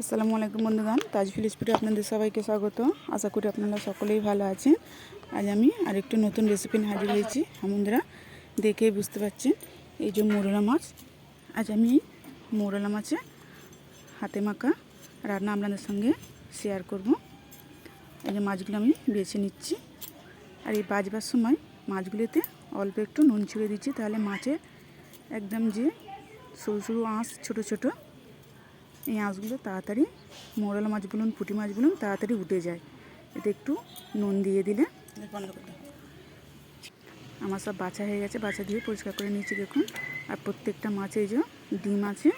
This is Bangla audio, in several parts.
আসসালামু আলাইকুম বন্ধুগণ, তাজফিল স্পিডে আপনাদের সবাইকে স্বাগত। আশা করি আপনারা সকলেই ভালো আছেন। আজ আমি আরেকটু নতুন রেসিপি নিয়ে হাজির হয়েছি। বন্ধুরা দেখেই বুঝতে পারছেন, এই যে মোরলা মাছ। আজ আমি মোরলা মাছে হাতে মাখা রান্না আপনাদের সঙ্গে শেয়ার করব। এই যে মাছগুলো আমি বেছে নিচ্ছি, আর এই বাছবার সময় মাছগুলিতে অল্প একটু নুন ছুঁড়ে দিচ্ছি, তাহলে মাছের একদম যে সরু সরু আঁশ ছোটো ছোটো এই আঁশগুলো তাড়াতাড়ি মোরলা মাছ বলুন পুঁটি মাছ বলুন তাড়াতাড়ি উঠে যায়। এতে একটু নুন দিয়ে দিলে আমার সব বাছা হয়ে গেছে, বাছা দিয়ে পরিষ্কার করে নিয়েছি দেখুন। আর প্রত্যেকটা মাছে এই যে ডিম আছে।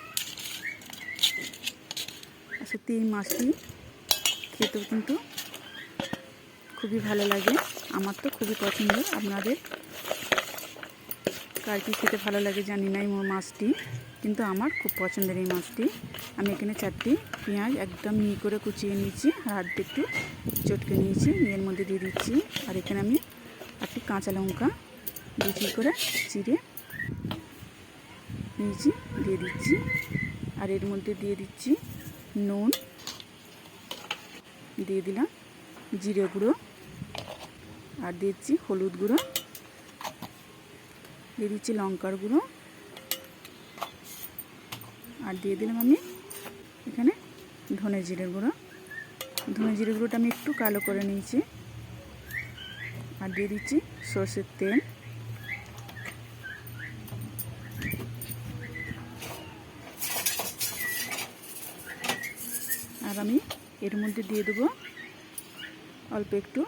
আর সত্যি এই মাছটি খেতেও কিন্তু খুবই ভালো লাগে, আমার তো খুবই পছন্দ। আপনাদের কার কী খেতে ভালো লাগে জানি না এই মাছটি, কিন্তু আমার খুব পছন্দের এই মাছটি। আমি এখানে 4টি পেঁয়াজ একদম মিহি করে কুচিয়ে নিয়েছি, আর হাত দিয়ে একটু চটকে নিয়েছি, এর মধ্যে দিয়ে দিচ্ছি। আর এখানে আমি 8টি কাঁচা লঙ্কা কুচি করে চিড়ে নিয়েছি, দিয়ে দিচ্ছি। আর এর মধ্যে দিয়ে দিচ্ছি নুন, দিয়ে দিলাম জিরে গুঁড়ো, আর দিচ্ছি হলুদ গুঁড়ো, দিয়ে দিচ্ছি লঙ্কার গুঁড়ো, আর দিয়ে দিলাম আমি এখানে ধনে জিরে গুঁড়ো। ধনে জিরে গুঁড়োটা আমি একটু কালো করে নিয়েছি। আর দিয়ে দিচ্ছি সরষের তেল, আর আমি এর মধ্যে দিয়ে দেবো অল্প একটু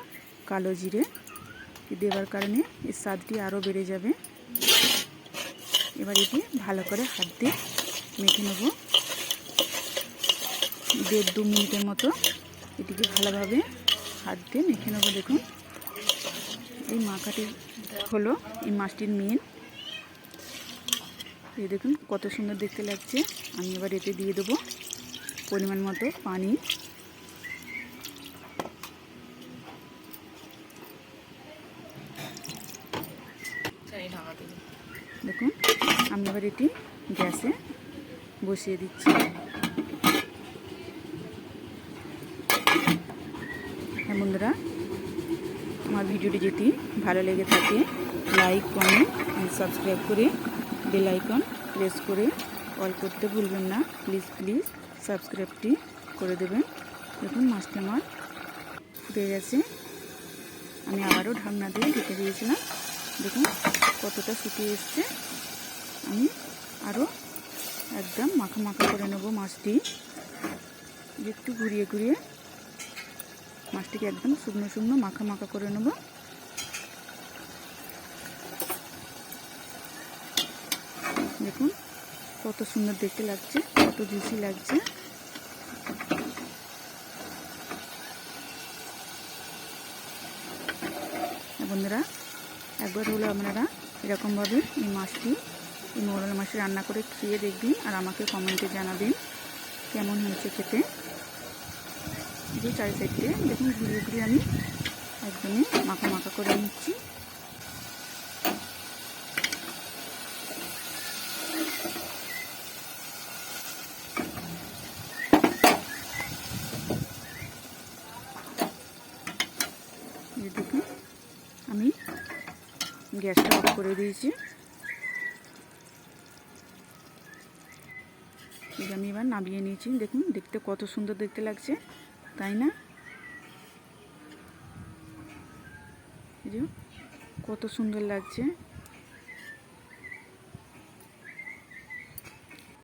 কালো জিরে। দেওয়ার কারণে এর স্বাদটি আরও বেড়ে যাবে। এবার এটি ভালো করে হাত দিয়ে মেখে নেব। 1.5-2 মিনিটের মতো এটিকে ভালোভাবে হাত দিয়ে মেখে নেব। দেখুন এই মাখাটি হলো এই মাছটির মেন। এই দেখুন কত সুন্দর দেখতে লাগছে। আমি এবার এতে দিয়ে দেবো পরিমাণ মতো পানি। দেখুন আমি এবার এটি গ্যাসে বসিয়ে দিচ্ছি। হ্যাঁ বন্ধুরা, আমার ভিডিওটি যদি ভালো লেগে থাকে লাইক কমেন্ট সাবস্ক্রাইব করে বেল আইকন প্রেস করে অল করতে ভুলবেন না। প্লিজ সাবস্ক্রাইবটি করে দেবেন। দেখুন মাছটি আমার ফুটে গেছে। আমি আবারও ঢাকনা দিয়ে ঢেকে দিয়েছিলাম। দেখুন কতটা শুকিয়ে এসছে। আমি আরও একদম মাখা মাখা করে নেব মাছটি। একটু ঘুরিয়ে ঘুরিয়ে মাছটিকে একদম শুকনো শুকনো মাখা মাখা করে নেব। দেখুন কত সুন্দর দেখতে লাগছে, কত জুসি লাগছে। বন্ধুরা একবার হলো আপনারা এরকমভাবে এই মাছটি এই মোরলা মাছ রান্না করে খেয়ে দেখবেন, আর আমাকে কমেন্টে জানাবেন কেমন হয়েছে খেতে। যে চারি সাইডে দেখুন ঘুরিয়ে ঘুরিয়ে আমি একদমই মাখা মাখা করে নিচ্ছি। দেখুন আমি গ্যাসটা অফ করে দিয়েছি। আমি এবার নামিয়ে নিয়েছি। দেখুন দেখতে কত সুন্দর দেখতে লাগছে, তাই না? কত সুন্দর লাগছে।